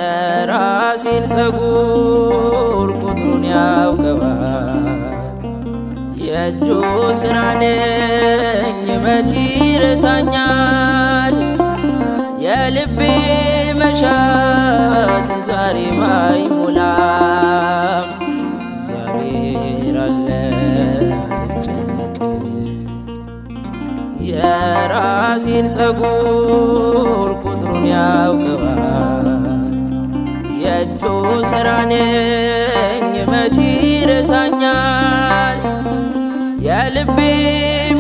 የራሴን ፀጉር ቁጥሩን ያውቀዋል። የእጁ ሥራ ነኝ መች ይረሳኛል። የልቤ መሻት ዛሬ ባይሞላም እግዚአብሔር አለ አልጨነቅም። የራሴን ፀጉር ቁጥሩን ያውቀዋል። የእጁ ሥራ ነኝ መች ይረሳኛል። የልቤ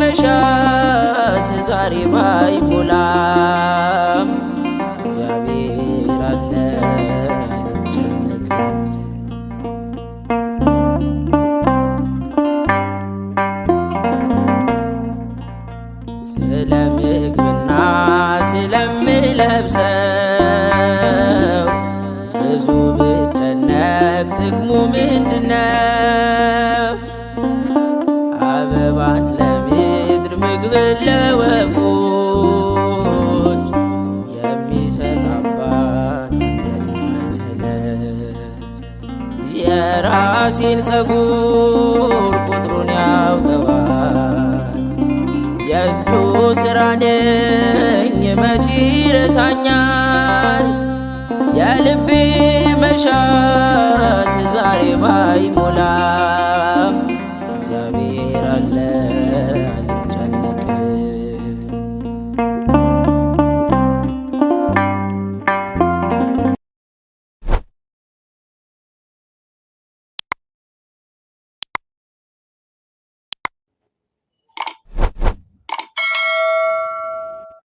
መሻት ዛሬ ባይሞላም እግዚአብሔር አለ አልጨነቅም። ስለ ምግብና ስለምለብሰው ብዙ ብጨነቅ ጥቅሙ ምንድነው? አበባን ለምድር ምግብን ለወፎች የሚሰጥ አባት አለኝ ሳይሰለች። የራሴን ፀጉር ቁጥሩን ያውቀዋል። የእጁ ሥራ ነኝ መች ይረሳኛል። የልቤ መሻት ዛሬ ባይሞላ